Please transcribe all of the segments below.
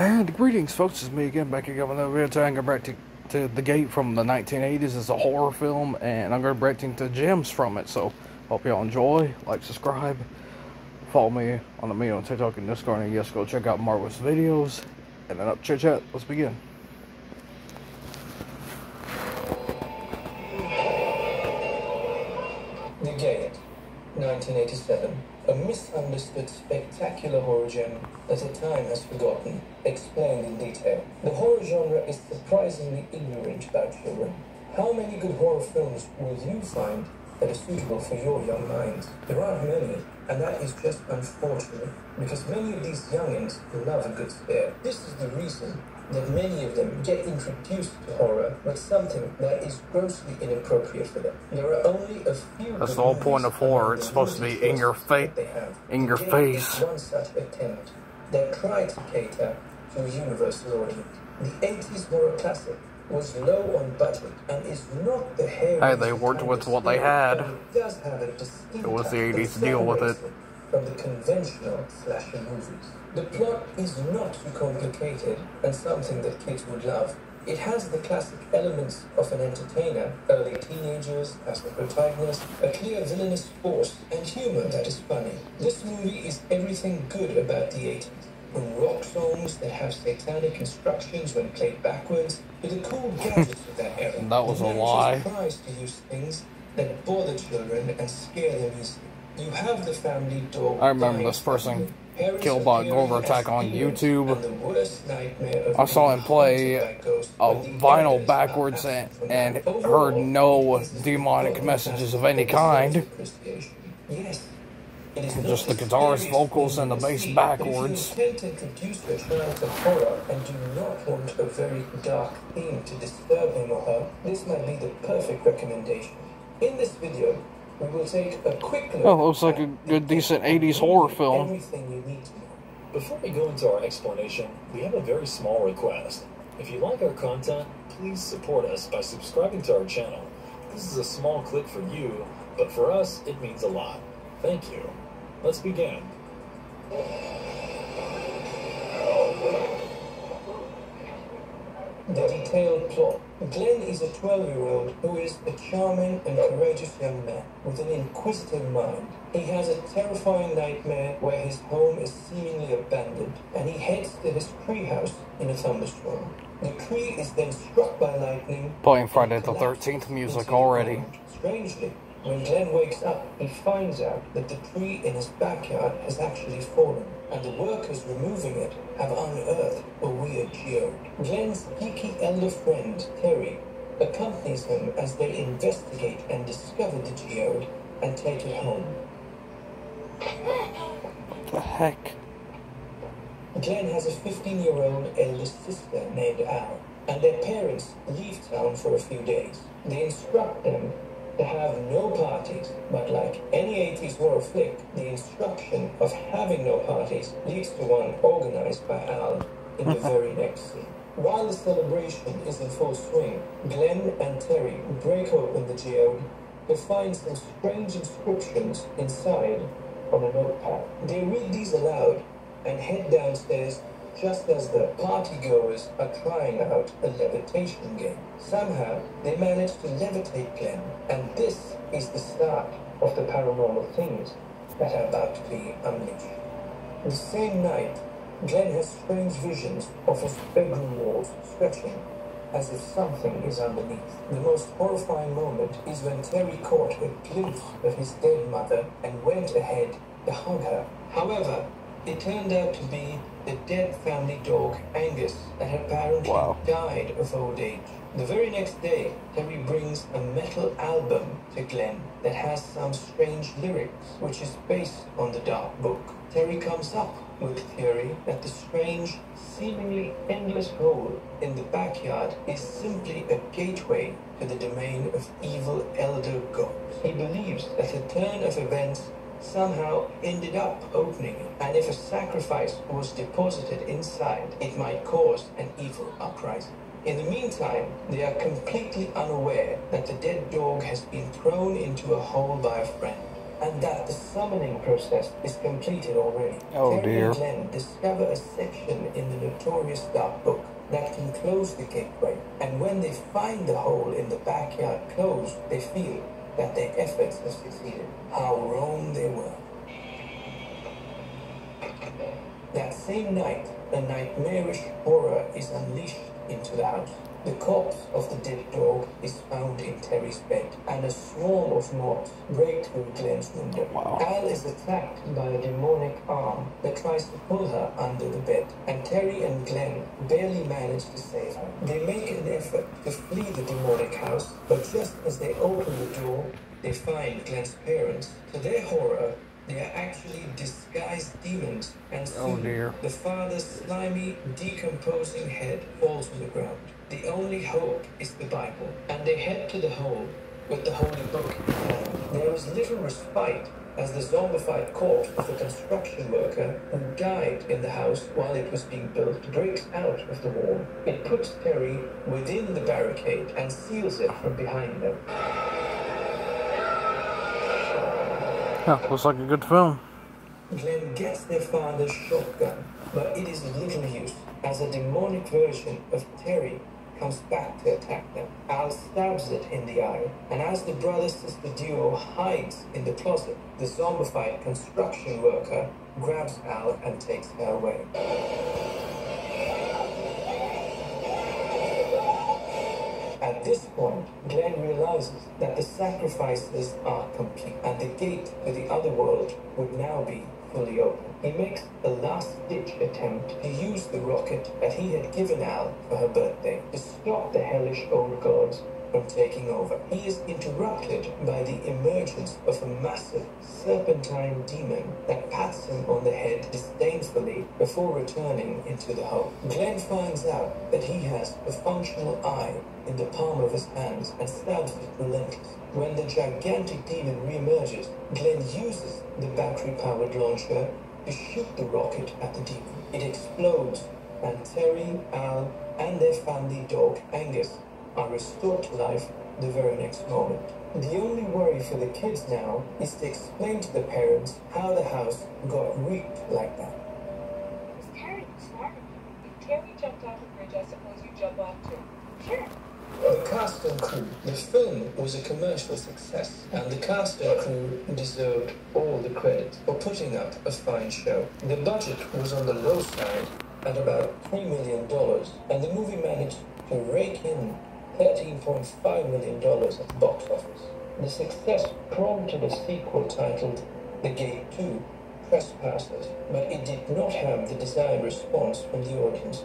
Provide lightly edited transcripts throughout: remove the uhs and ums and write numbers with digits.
And greetings, folks. It's me again, back again with another video. Today I'm going to to The Gate from the 1980s. It's a horror film, and I'm going to bring to gems from it. So, hope y'all enjoy. Like, subscribe, follow me on TikTok and Discord, and yes, go check out Marvel's videos. And then up chit chat. Let's begin. The Gate, 1987. A misunderstood spectacular horror gem that the time has forgotten, explained in detail. The horror genre is surprisingly ignorant about children. How many good horror films will you find that are suitable for your young minds? There aren't many, and that is just unfortunate, because many of these youngins love a good scare. This is the reason that many of them get introduced to horror with something that is grossly inappropriate for them. There are only a few. That's the whole point of horror. It's supposed to be in your face. In your face. One such attempt that tried to cater to a universal audience. The 80s horror classic was low on budget and is not the hair. Hey, they worked with what they had. It does have a distinct. It was the 80s to deal with it. From the conventional slasher movies. The plot is not too complicated and something that kids would love. It has the classic elements of an entertainer, early teenagers as the protagonist, a clear villainous force, and humor that is funny. This movie is everything good about the 80s. From rock songs that have satanic instructions when played backwards, to the cool gadgets of that era. That was a lie. Tries to use things that bother children and scare them easily. You have the family dog. I remember this person killed by a Gorver attack on YouTube. I saw him play a vinyl backwards and heard no demonic messages of any kind. Just the guitar's vocals and the bass backwards. If you intend to introduce your child to horror and do not want a very dark theme to disturb him or her, this might be the perfect recommendation. In this video, we will take a quick look. Oh, looks like a good, decent 80s horror film. Everything you need to know. Before we go into our explanation, we have a very small request. If you like our content, please support us by subscribing to our channel. This is a small click for you, but for us, it means a lot. Thank you. Let's begin. The detailed plot. Glenn is a 12-year-old who is a charming and courageous young man with an inquisitive mind. He has a terrifying nightmare where his home is seemingly abandoned, and he heads to his treehouse in a thunderstorm. The tree is then struck by lightning. Playing Friday the 13th music already. Strangely, when Glenn wakes up, he finds out that the tree in his backyard has actually fallen, and the workers removing it have unearthed a weird geode. Glenn's geeky elder friend, Terry, accompanies him as they investigate and discover the geode and take it home. What the heck? Glenn has a 15-year-old elder sister named Al, and their parents leave town for a few days. They instruct them to have no parties, but like any 80s horror flick, the instruction of having no parties leads to one organized by Al in the very next scene. While the celebration is in full swing, Glenn and Terry break open the geode to find some strange inscriptions inside on a notepad. They read these aloud and head downstairs just as the partygoers are trying out a levitation game. Somehow, they manage to levitate Glenn, and this is the start of the paranormal things that are about to be unleashed. The same night, Glenn has strange visions of his bedroom walls stretching as if something is underneath. The most horrifying moment is when Terry caught a glimpse of his dead mother and went ahead to hug her. However, it turned out to be the dead family dog, Angus, that had apparently died of old age. The very next day, Terry brings a metal album to Glenn that has some strange lyrics, which is based on the dark book. Terry comes up with the theory that the strange, seemingly endless hole in the backyard is simply a gateway to the domain of evil elder gods. He believes that the turn of events somehow ended up opening it, and if a sacrifice was deposited inside, it might cause an evil uprising. In the meantime, they are completely unaware that the dead dog has been thrown into a hole by a friend. and that the summoning process is completed already. Oh Terry dear. and Glenn discover a section in the notorious dark book that can close the gateway, and when they find the hole in the backyard closed, they feel that their efforts have succeeded. How wrong they were. That same night, a nightmarish horror is unleashed into the house. The corpse of the dead dog is found in Terry's bed, and a swarm of moths break through Glenn's window. Wow. Al is attacked by a demonic arm that tries to pull her under the bed, and Terry and Glenn barely manage to save her. They make an effort to flee the demonic house, but just as they open the door, they find Glenn's parents. To their horror, they are actually disguised demons, and soon Oh dear. the father's slimy, decomposing head falls to the ground. The only hope is the Bible, and they head to the hole with the holy book in hand. There is little respite as the zombified corpse of a construction worker who died in the house while it was being built breaks out of the wall. It puts Terry within the barricade and seals it from behind them. Yeah, looks like a good film. Glenn gets their father's shotgun, but it is little use as a demonic version of Terry comes back to attack them. Al stabs it in the eye, and as the brother-sister duo hides in the closet, the zombified construction worker grabs Al and takes her away. At this point, Glenn realizes that the sacrifices are complete, and the gate to the other world would now be fully open. He makes a last-ditch attempt to use the rocket that he had given Al for her birthday to stop the hellish old gods from taking over. He is interrupted by the emergence of a massive serpentine demon that pats him on the head disdainfully before returning into the hole. Glenn finds out that he has a functional eye in the palm of his hands and stabs it relentlessly. When the gigantic demon reemerges, Glenn uses the battery-powered launcher to shoot the rocket at the demon. It explodes, and Terry, Al, and their family dog, Angus, are restored to life the very next moment. The only worry for the kids now is to explain to the parents how the house got wrecked like that. Terry was smart. If Terry jumped off a bridge, I suppose you jump off too. Sure. The cast and crew. The film was a commercial success, and the cast and crew deserved all the credit for putting up a fine show. The budget was on the low side at about $3 million, and the movie managed to rake in $13.5 million at the box office. The success prompted a sequel titled The Gate 2, Trespassers, but it did not have the desired response from the audiences.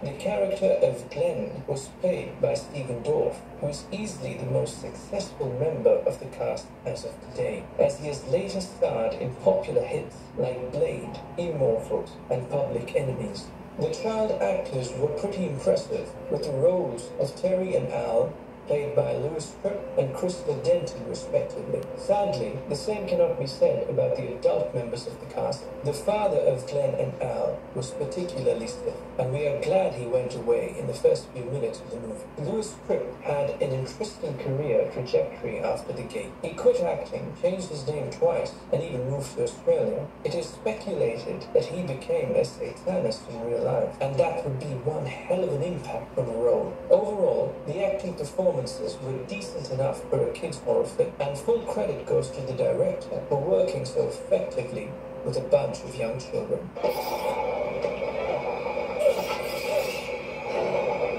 The character of Glenn was played by Stephen Dorff, who is easily the most successful member of the cast as of today, as he has later starred in popular hits like Blade, Immortals, and Public Enemies. The child actors were pretty impressive, with the roles of Terry and Al, played by Louis Tripp and Christopher Denton respectively. Sadly, the same cannot be said about the adult members of the cast. The father of Glenn and Al was particularly stiff, and we are glad he went away in the first few minutes of the movie. Louis Tripp had an interesting career trajectory after The Gate. He quit acting, changed his name twice, and even moved to Australia. It is speculated that he became a Satanist in real life, and that would be one hell of an impact on the role. Overall, the acting performances were decent enough for a kid's horror film, and full credit goes to the director for working so effectively with a bunch of young children.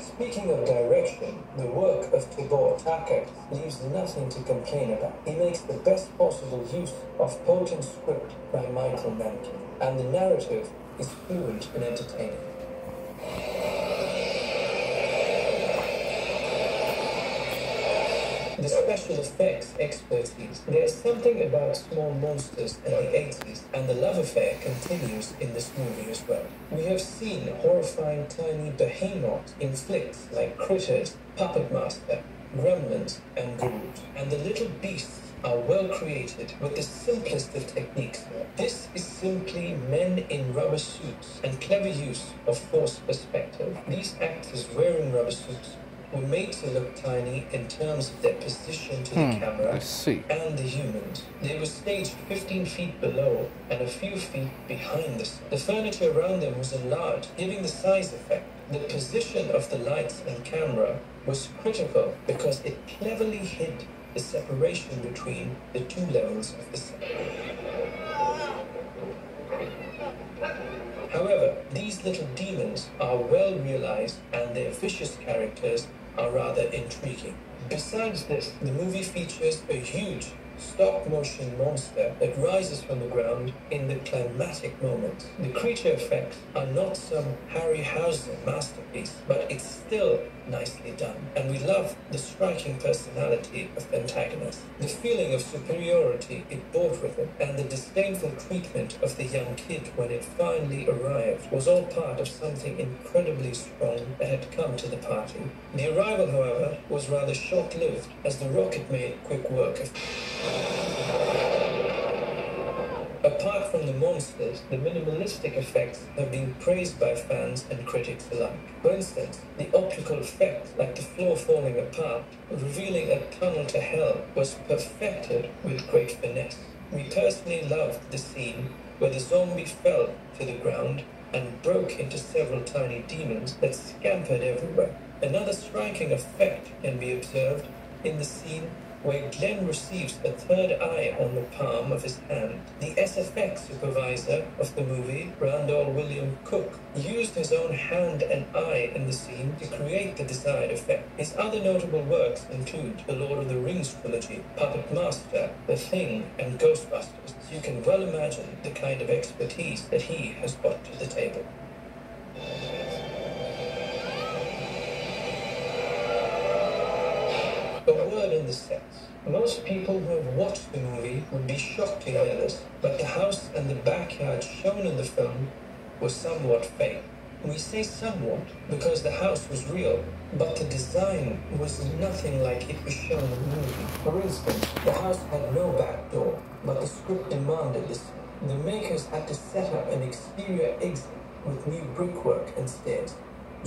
Speaking of direction, the work of Tibor Takat leaves nothing to complain about. He makes the best possible use of potent script by Michael Mankin, and the narrative is fluent and entertaining. The special effects expertise. There's something about small monsters in the 80s, and the love affair continues in this movie as well. We have seen horrifying tiny behemoths in flicks like Critters, Puppet Master, Gremlins, and Ghouls, and the little beasts are well created with the simplest of techniques. This is simply men in rubber suits and clever use of forced perspective. These actors wearing rubber suits were made to look tiny in terms of their position to the I camera see. and the humans. They were staged 15 feet below and a few feet behind us. The furniture around them was enlarged, giving the size effect. The position of the lights and camera was critical because it cleverly hid the separation between the two levels of the set. However, these little demons are well realized and their vicious characters are rather intriguing. Besides this, the movie features a huge stop-motion monster that rises from the ground in the climatic moments. The creature effects are not some Harryhausen masterpiece, but it's still nicely done, and we love the striking personality of the antagonist. The feeling of superiority it brought with it, and the disdainful treatment of the young kid when it finally arrived, was all part of something incredibly strong that had come to the party. The arrival, however, was rather short-lived, as the rocket made quick work of. Apart from the monsters, the minimalistic effects have been praised by fans and critics alike. For instance, the optical effect, like the floor falling apart, revealing a tunnel to hell, was perfected with great finesse. We personally loved the scene where the zombie fell to the ground and broke into several tiny demons that scampered everywhere. Another striking effect can be observed in the scene where Glenn receives a third eye on the palm of his hand. The SFX supervisor of the movie, Randall William Cook, used his own hand and eye in the scene to create the desired effect. His other notable works include the Lord of the Rings trilogy, Puppet Master, The Thing, and Ghostbusters. So you can well imagine the kind of expertise that he has brought to the table. A word on the sets. Most people who have watched the movie would be shocked to hear this, but the house and the backyard shown in the film were somewhat fake. We say somewhat because the house was real, but the design was nothing like it was shown in the movie. For instance, the house had no back door, but the script demanded this. The makers had to set up an exterior exit with new brickwork and stairs,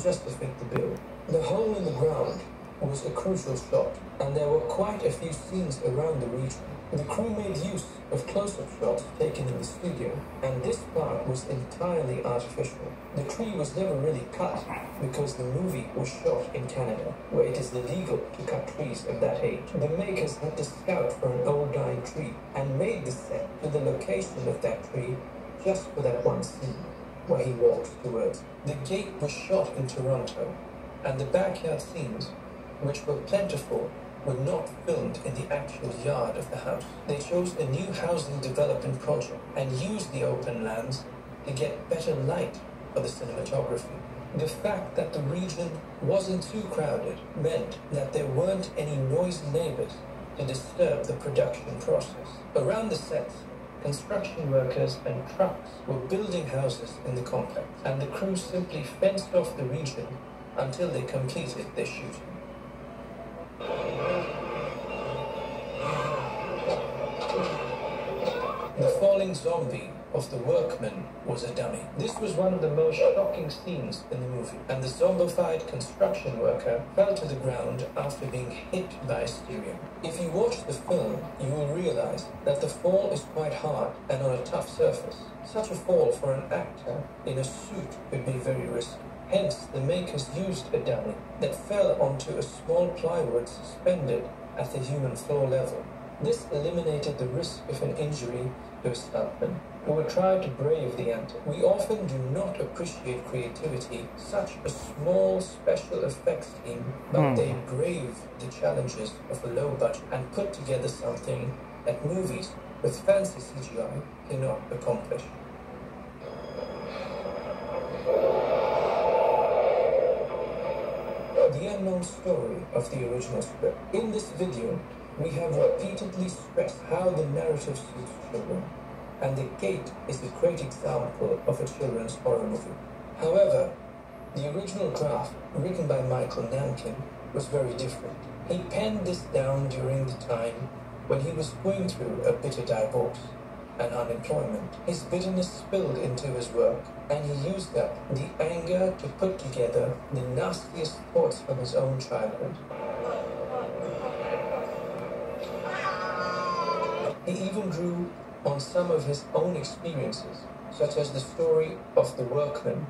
just to fit the bill. The hole in the ground was a crucial shot, and there were quite a few scenes around the region. The crew made use of close-up shots taken in the studio, and this part was entirely artificial. The tree was never really cut because the movie was shot in Canada, where it is illegal to cut trees at that age. The makers had to scout for an old dying tree and made the set to the location of that tree just for that one scene where he walks towards. The gate was shot in Toronto, and the backyard scenes, which were plentiful, were not filmed in the actual yard of the house. They chose a new housing development project and used the open lands to get better light for the cinematography. The fact that the region wasn't too crowded meant that there weren't any noisy neighbors to disturb the production process. Around the sets, construction workers and trucks were building houses in the complex, and the crew simply fenced off the region until they completed their shooting. The falling zombie of the workman was a dummy. This was one of the most shocking scenes in the movie, and the zombified construction worker fell to the ground after being hit by a stereo. If you watch the film, you will realize that the fall is quite hard and on a tough surface. Such a fall for an actor in a suit would be very risky. Hence, the makers used a dummy that fell onto a small plywood suspended at the human floor level. This eliminated the risk of an injury to a stuntman who would try to brave the antic. We often do not appreciate creativity, such a small special effects team, but they brave the challenges of a low budget and put together something that movies with fancy CGI cannot accomplish. The unknown story of the original script. In this video, we have repeatedly stressed how the narrative suits children, and The Gate is a great example of a children's horror movie. However, the original draft, written by Michael Nankin, was very different. He penned this down during the time when he was going through a bitter divorce. and unemployment. His bitterness spilled into his work, and he used up the anger to put together the nastiest thoughts from his own childhood. He even drew on some of his own experiences, such as the story of the workman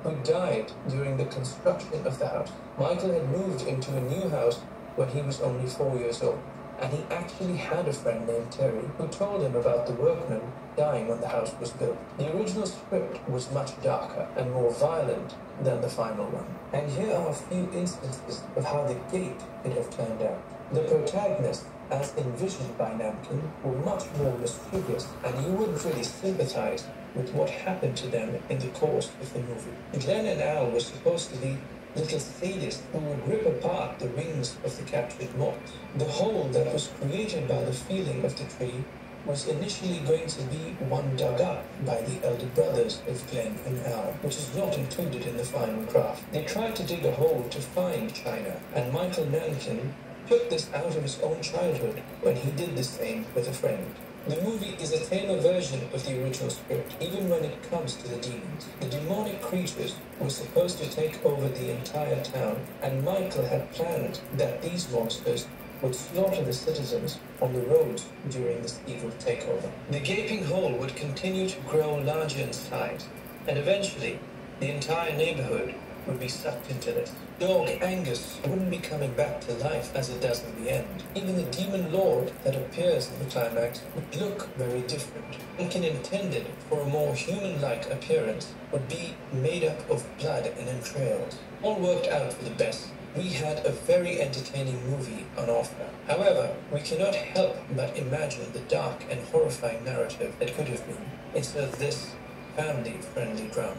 who died during the construction of the house. Michael had moved into a new house when he was only 4 years old, and he actually had a friend named Terry who told him about the workman dying when the house was built. The original script was much darker and more violent than the final one. And here are a few instances of how the gate could have turned out. The protagonists, as envisioned by Namkin, were much more mischievous, and you wouldn't really sympathize with what happened to them in the course of the movie. Glenn and Al were supposed to be little sadists who would rip apart the wings of the captured moths. The hole that was created by the feeling of the tree was initially going to be one dug up by the elder brothers of Glenn and Al, which is not included in the final craft. They tried to dig a hole to find China, and Michael Nankin took this out of his own childhood when he did the same with a friend. The movie is a tamer version of the original script, even when it comes to the demons. The demonic creatures were supposed to take over the entire town, and Michael had planned that these monsters would slaughter the citizens on the roads during this evil takeover. The gaping hole would continue to grow larger in size, and eventually the entire neighborhood would be sucked into this. Dog Angus wouldn't be coming back to life as it does in the end. Even the demon lord that appears in the climax would look very different. Lincoln intended for a more human-like appearance would be made up of blood and entrails. All worked out for the best. We had a very entertaining movie on offer. However, we cannot help but imagine the dark and horrifying narrative that could have been instead of this family-friendly drama.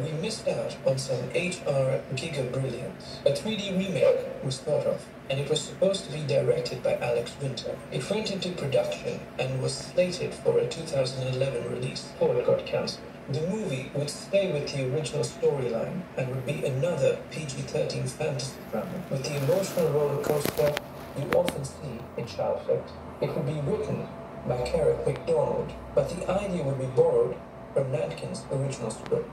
We missed out on some HR Giga brilliance. A 3D remake was thought of, and it was supposed to be directed by Alex Winter. It went into production and was slated for a 2011 release before it got cancelled. The movie would stay with the original storyline and would be another PG-13 fantasy drama. With the emotional roller coaster you often see in child flicks, it would be written by Carrick McDonald, but the idea would be borrowed from Nankin's original script.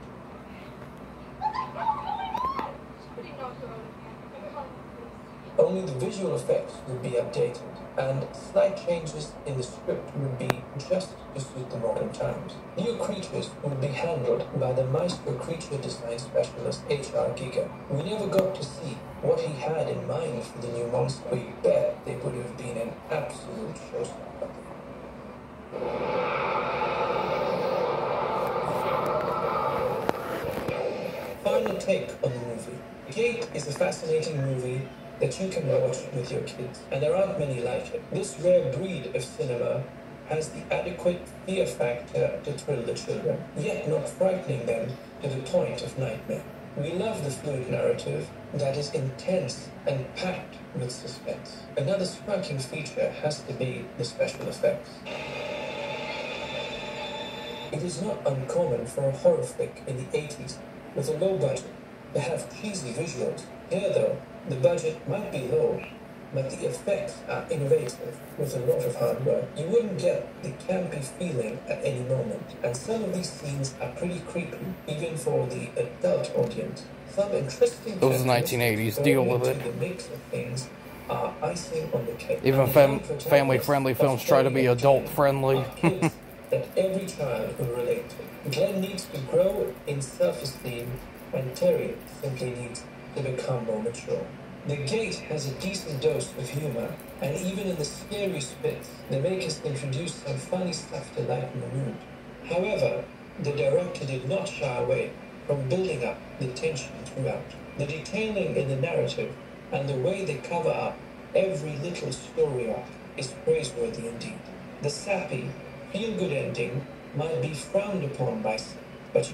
Only the visual effects would be updated, and slight changes in the script would be just to suit the modern times. New creatures would be handled by the Maestro creature design specialist HR Giga. We never got to see what he had in mind for the new monster. We bet they would have been an absolute showstopper. Final take on the movie. Gate is a fascinating movie that you can watch with your kids, and there aren't many like it. This rare breed of cinema has the adequate fear factor to thrill the children, yet not frightening them to the point of nightmare. We love the fluid narrative that is intense and packed with suspense. Another striking feature has to be the special effects. It is not uncommon for a horror flick in the 80s with a low budget to have cheesy visuals. Here though, the budget might be low, but the effects are innovative with a lot of hard work. You wouldn't get the campy feeling at any moment, and some of these scenes are pretty creepy, even for the adult audience. Some interesting It was the 1980s, deal with it. The mix of things are icing on the cake. Even family-friendly films try to be adult-friendly. That every child will relate to. Glenn needs to grow in self-esteem, and Terry simply needs to become more mature. The Gate has a decent dose of humor, and even in the scary bits, the makers introduced some funny stuff to lighten the mood. However, the director did not shy away from building up the tension throughout. The detailing in the narrative and the way they cover up every little story arc is praiseworthy indeed. The sappy, feel-good ending might be frowned upon by some, but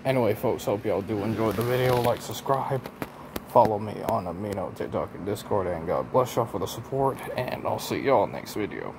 anyway, folks, hope y'all do enjoy the video. Like, subscribe, follow me on Amino, TikTok, and Discord, and God bless y'all for the support, and I'll see y'all next video.